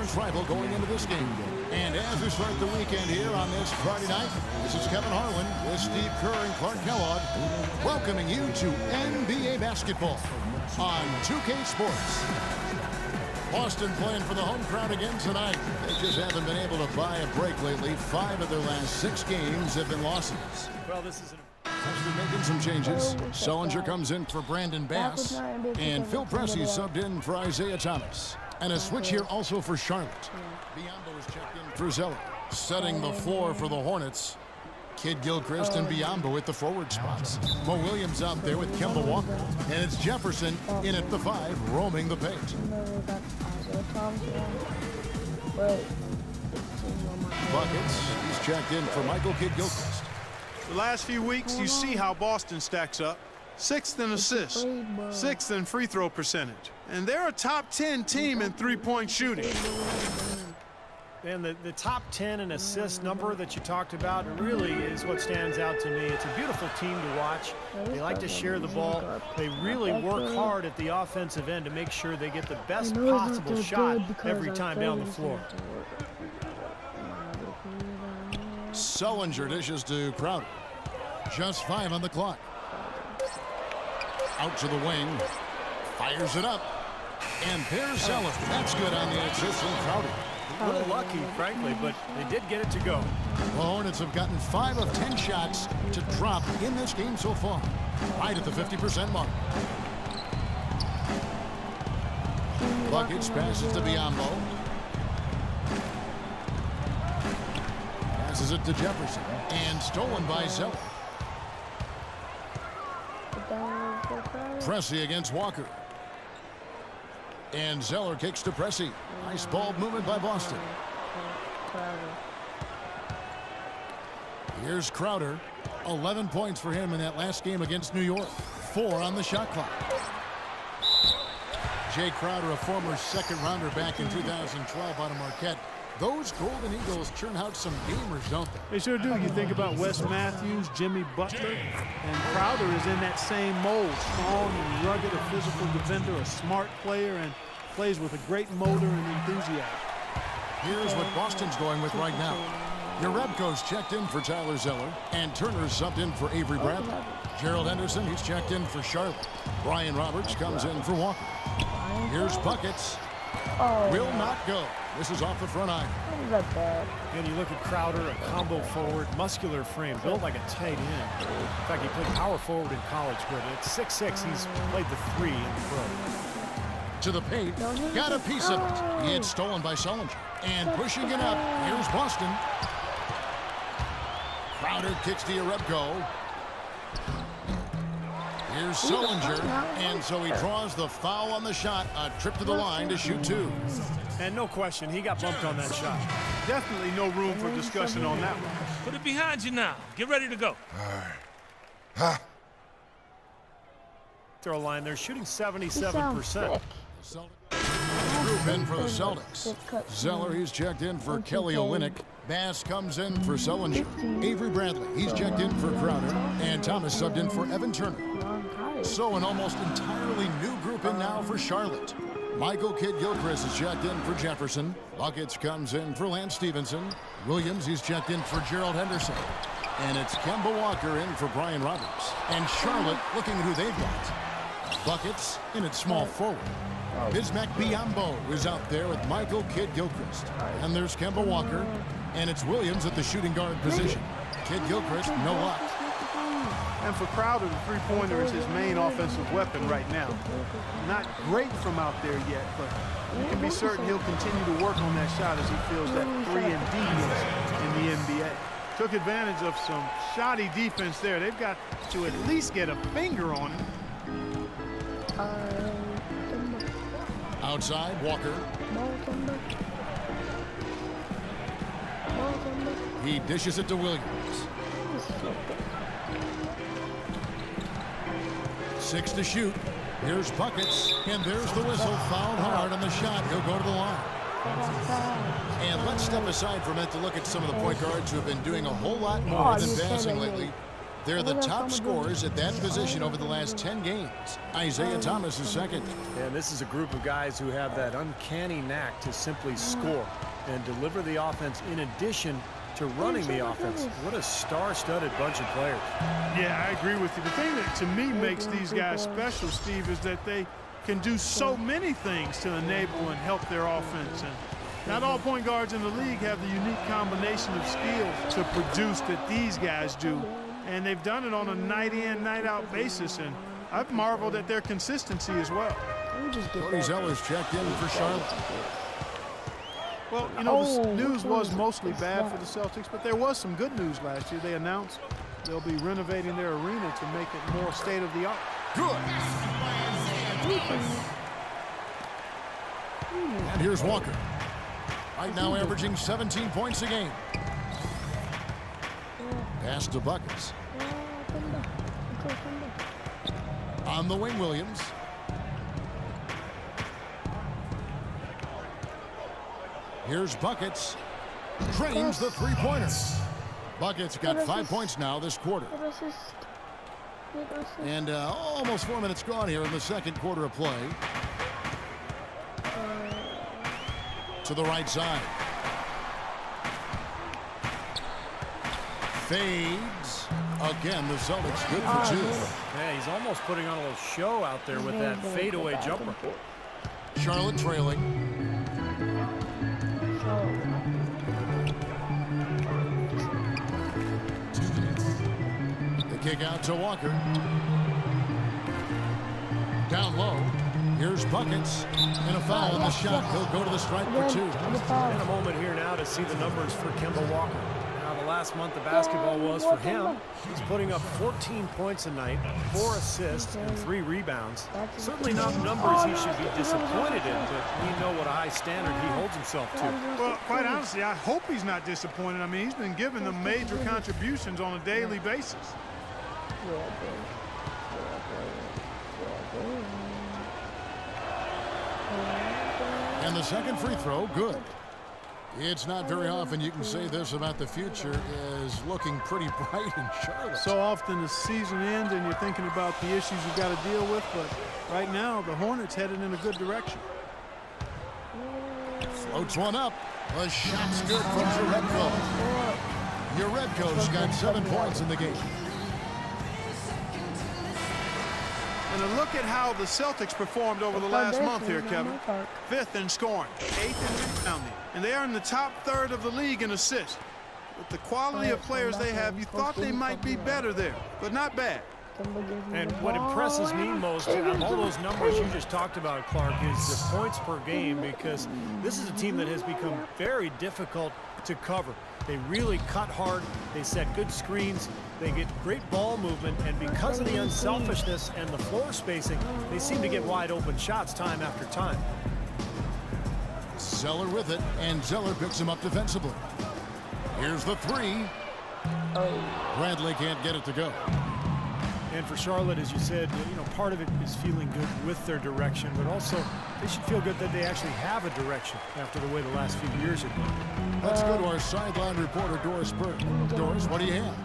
conference rival going into this game. And as we start the weekend here on this Friday night, this is Kevin Harlan with Steve Kerr and Clark Kellogg welcoming you to NBA basketball on 2K Sports. Boston playing for the home crowd again tonight. They just haven't been able to buy a break lately. 5 of their last 6 games have been losses. Well, this is Has been making some changes. Sullinger comes in for Brandon Bass. And Phil Pressey subbed in for Isaiah Thomas. And a switch here also for Charlotte. Biyombo is checked in for Zeller. Setting the floor for the Hornets. Kid Gilchrist and Biyombo at the forward spots. Mo Williams out there with Kemba Walker. And it's Jefferson in at the 5, roaming the paint. Buckets. He's checked in for Michael Kidd Gilchrist. The last few weeks, you see how Boston stacks up. 6th in assists, 6th in free throw percentage. And they're a top 10 team in three-point shooting. And the top 10 in assist number that you talked about really is what stands out to me. It's a beautiful team to watch. They like to share the ball. They really work hard at the offensive end to make sure they get the best possible shot every time down the floor. Sullinger dishes to Crowder. Just 5 on the clock. Out to the wing. Fires it up. And there's Zeller. That's good on the assist from Crowder. A little lucky, frankly, but they did get it to go. The Hornets have gotten 5 of 10 shots to drop in this game so far. Right at the 50% mark. Buckets passes to Biyombo. Passes it to Jefferson. And stolen by Zeller. Pressey against Walker. And Zeller kicks to Pressey. Nice ball movement by Boston. Here's Crowder. 11 points for him in that last game against New York. 4 on the shot clock. Jay Crowder, a former second-rounder back in 2012 out of Marquette. Those Golden Eagles churn out some gamers, don't they? They sure do. You think about Wes Matthews, Jimmy Butler, and Crowder is in that same mold. Strong and rugged, a physical defender, a smart player, and plays with a great motor and enthusiasm. Here's what Boston's going with right now. Jerebko's checked in for Tyler Zeller, and Turner's subbed in for Avery Bradley. Gerald Henderson, he's checked in for Charlotte. Brian Roberts comes in for Walker. Here's Buckets. Will not go. This is off the front iron. And you look at Crowder, a combo forward, muscular frame, built like a tight end. In fact, he played power forward in college, but at 6'6", he's played the 3 in the pro. To the paint, got a piece of it. He had stolen by Sullinger. And pushing it up, here's Boston. Crowder kicks to Jerebko. Here's Sullinger, and so he draws the foul on the shot. A trip to the line to shoot 2. And no question, he got bumped on that shot. Definitely no room for discussion on that one. Put it behind you now. Get ready to go. Throw line, they're shooting 77%. Group in for the Celtics. Zeller, he's checked in for Kelly Olynyk. Bass comes in for Sullinger. Avery Bradley, he's checked in for Crowder. And Thomas subbed in for Evan Turner. So an almost entirely new group in now for Charlotte. Michael Kidd Gilchrist is checked in for Jefferson. Buckets comes in for Lance Stevenson. Williams, he's checked in for Gerald Henderson. And it's Kemba Walker in for Brian Roberts. And Charlotte looking at who they've got. Buckets in at small forward. Bismack Biyombo is out there with Michael Kidd Gilchrist. And there's Kemba Walker. And it's Williams at the shooting guard position. Kidd Gilchrist, no luck. And for Crowder, the three-pointer is his main offensive weapon right now. Not great from out there yet, but you can be certain he'll continue to work on that shot as he feels that 3 and D in the NBA. Took advantage of some shoddy defense there. They've got to at least get a finger on it. Outside, Walker. He dishes it to Williams. 6 to shoot. Here's Buckets, and there's the whistle. Fouled hard on the shot. He'll go to the line. And let's step aside for a minute to look at some of the point guards who have been doing a whole lot more than passing lately. They're the top scorers at that position over the last 10 games. Isaiah Thomas is second. And this is a group of guys who have that uncanny knack to simply score and deliver the offense in addition to running the offense. What a star-studded bunch of players. Yeah, I agree with you. The thing that to me makes these guys special, Steve, is that they can do so many things to enable and help their offense. And not all point guards in the league have the unique combination of skills to produce that these guys do. And they've done it on a night-in, night-out basis. And I've marveled at their consistency as well. Cody Zeller's checked in for Charlotte. Well, you know, the news was mostly bad for the Celtics, but there was some good news last year. They announced they'll be renovating their arena to make it more state-of-the-art. Good. And here's Walker. Right now averaging 17 points a game. Pass to Buckets. On the wing, Williams. Here's Buckets. Drains the three-pointer. Buckets got 5 points now this quarter. And almost 4 minutes gone here in the second quarter of play. To the right side. Fades. Again, the Celtics good for two. Yeah, he's almost putting on a little show out there with that fadeaway jumper. Charlotte trailing. The kick out to Walker. Down low. Here's Buckets. And a foul on the shot. He'll go to the stripe for two. And a moment here now to see the numbers for Kemba Walker. Now, the last month of basketball was for him. He's putting up 14 points a night, 4 assists, and 3 rebounds. Certainly not numbers he should be disappointed in, but we know what a high standard he holds himself to. Well, quite honestly, I hope he's not disappointed. I mean, he's been giving them major contributions on a daily basis. And the second free throw, good. It's not very often you can say this about the future is looking pretty bright in Charlotte. So often the season ends and you're thinking about the issues you've got to deal with, but right now the Hornets headed in a good direction. Floats one up. The shot's good from Jerebko. Jerebko's got 7 points in the game. And a look at how the Celtics performed over the last month here, Kevin. 5th in scoring, 8th in rebounding, and they are in the top third of the league in assists. With the quality of players they have, you thought they might be better there, but not bad. And what impresses me most out of all those numbers you just talked about, Clark, is the points per game, because this is a team that has become very difficult to cover. They really cut hard. They set good screens. They get great ball movement, and because of the unselfishness and the floor spacing, they seem to get wide open shots time after time. Zeller with it, and Zeller picks him up defensively. Here's the three. Bradley can't get it to go. And for Charlotte, as you said, you know, part of it is feeling good with their direction, but also they should feel good that they actually have a direction after the way the last few years have been. Let's go to our sideline reporter, Doris Burke. Doris, what do you have?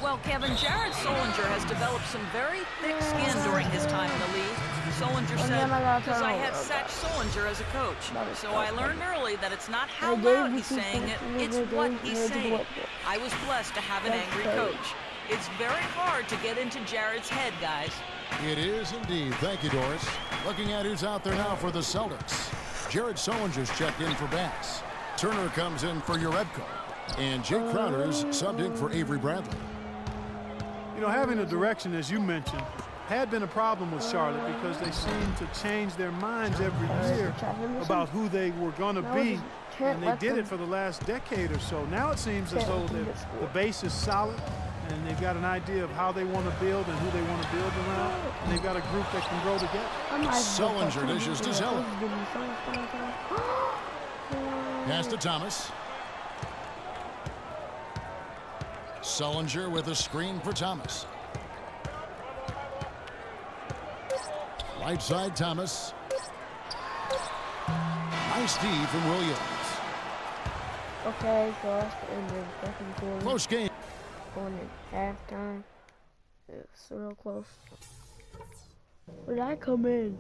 Well, Kevin, Jared Sullinger has developed some very thick skin during his time in the league. Sullinger said, because I had Satch Sullinger as a coach. So I learned early that it's not how loud he's saying it, it's what he's saying. I was blessed to have an angry coach. It's very hard to get into Jared's head, guys. It is indeed. Thank you, Doris. Looking at who's out there now for the Celtics. Jared Sullinger's checked in for Bass. Turner comes in for Jerebko. And Jake Crowder's subbed in for Avery Bradley. You know, having a direction, as you mentioned, had been a problem with Charlotte because they seemed to change their minds every year about who they were going to be, and they did it for the last decade or so. Now it seems as though the base is solid, and they've got an idea of how they want to build and who they want to build around, and they've got a group that can grow together. Sullinger dishes to Zeller. Pass to Thomas. Sullinger with a screen for Thomas. Right side, Thomas. Nice D from Williams. Okay, so that's the end of the second quarter. Close game. Going in halftime. It's real close. When I come in.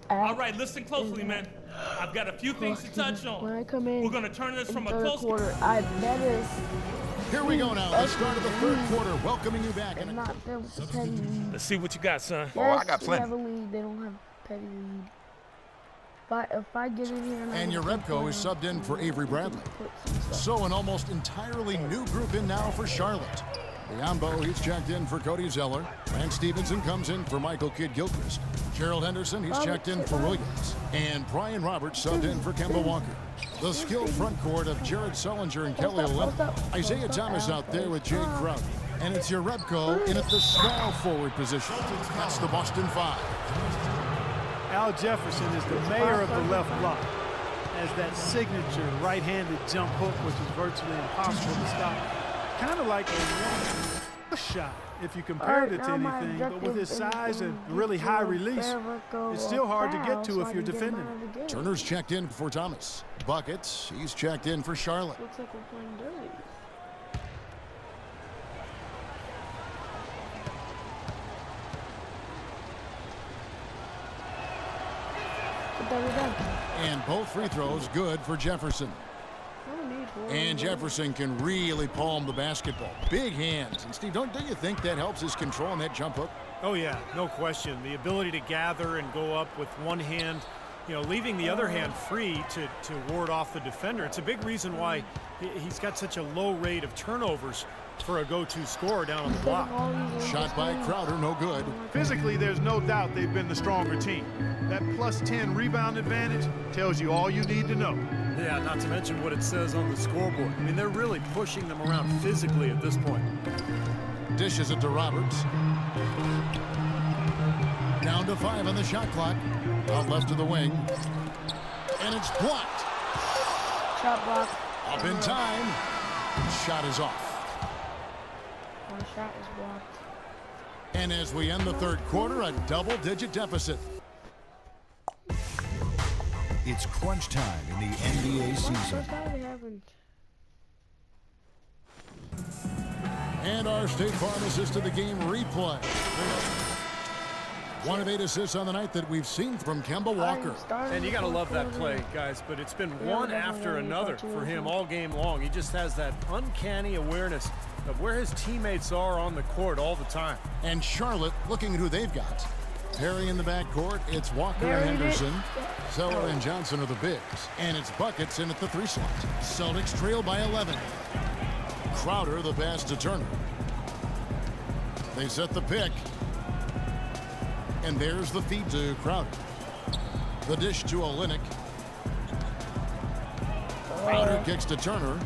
All right, listen closely, man. I've got a few things to touch on. When I come in, We're going to turn this from a third close quarter, I better. Here we go now. The start of the third quarter. Welcoming you back. And not them with the petty lead. Let's see what you got, son. Yes, I got we plenty. have a lead. They don't have petty lead. If I get in here And your Rebko is subbed in for Avery Bradley. So an almost entirely new group in now for Charlotte. Biombo, he's checked in for Cody Zeller. Lance Stevenson comes in for Michael Kidd-Gilchrist. Gerald Henderson, he's checked in for Williams. And Brian Roberts subbed in for Kemba Walker. The skilled front court of Jared Sullinger and Kelly Olynyk. Isaiah Thomas out there with Jay Crowder. And it's your Rebko in at the small forward position. That's the Boston Five. Al Jefferson is the mayor of the left block. Has that signature right-handed jump hook, which is virtually impossible to stop. Kind of like a shot, if you compared it to anything, but with his size and really high release, it's still hard to get to if you're defending it. Turner's checked in for Thomas. Buckets, he's checked in for Charlotte. Looks like we're playing dirty. But then we're done. And both free throws good for Jefferson. And Jefferson can really palm the basketball. Big hands. And Steve, don't you think that helps his control on that jump hook? Oh, yeah, no question. The ability to gather and go up with one hand, you know, leaving the other hand free to ward off the defender. It's a big reason why he's got such a low rate of turnovers for a go-to scorer down on the block. Shot by Crowder, no good. Physically, there's no doubt they've been the stronger team. That plus 10 rebound advantage tells you all you need to know. Yeah, not to mention what it says on the scoreboard. I mean, they're really pushing them around physically at this point. Dishes it to Roberts. Down to 5 on the shot clock. Out left to the wing. And it's blocked. Shot block. Up in time. Shot is off. One shot is blocked. And as we end the third quarter, a double-digit deficit. It's crunch time in the NBA season. And our State Farm assist to the game replay. 1 of 8 assists on the night that we've seen from Kemba Walker. And you got to love that play, guys, but it's been one after another for him all game long. He just has that uncanny awareness of where his teammates are on the court all the time. And Charlotte looking at who they've got. Perry in the backcourt, it's Walker and Henderson. Zeller and Johnson are the bigs. And it's Buckets in at the 3 slot. Celtics trail by 11. Crowder the pass to Turner. They set the pick. And there's the feed to Crowder. The dish to Olynyk. Crowder kicks to Turner.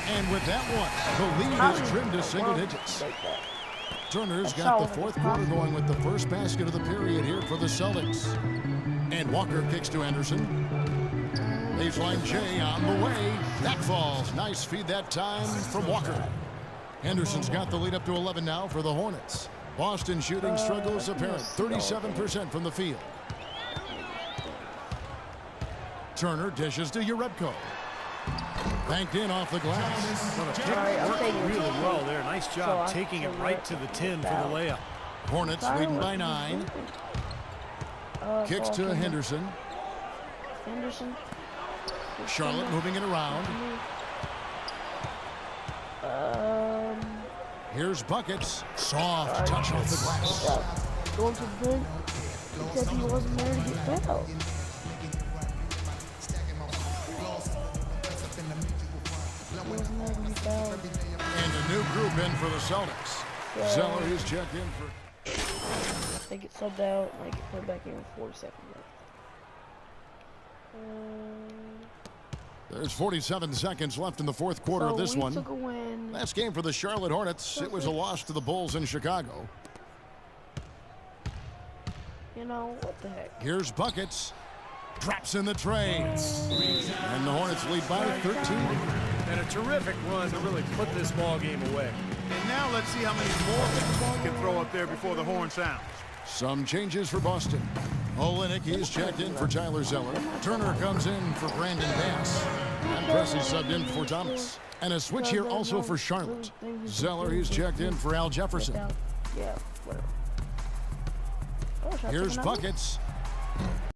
And with that one, the lead is trimmed to single digits. Turner's got the fourth quarter going with the first basket of the period here for the Celtics. And Walker kicks to Anderson. Baseline J on the way. That falls. Nice feed that time from Walker. Henderson's got the lead up to 11 now for the Hornets. Boston shooting struggles apparent. 37% from the field. Turner dishes to Jerebko. Banked in off the glass. Worked really well there. Nice job taking it right to the 10 for the layup. Hornets leading by 9. Kicks to Henderson. Charlotte moving it around. Here's Buckets. Soft touch off the glass. Going to the bench because he wasn't there to get fouled. And a new group in for the Celtics. Zeller is checked in for. They get subbed out, like put back in 4 seconds left. There's 47 seconds left in the fourth quarter of this one. Took a win. Last game for the Charlotte Hornets. It was a loss to the Bulls in Chicago. You know, what the heck? Here's Buckets. Drops in the tray. And the Hornets lead by 13. And a terrific run to really put this ball game away. And now let's see how many more can throw up there before the horn sounds. Some changes for Boston. Olynyk is checked in for Tyler Zeller. Turner comes in for Brandon Bass. And Pressey subbed in for Thomas. And a switch here also for Charlotte. Zeller, he's checked in for Al Jefferson. Yeah, whatever. Oh, should I Here's take another one? Buckets.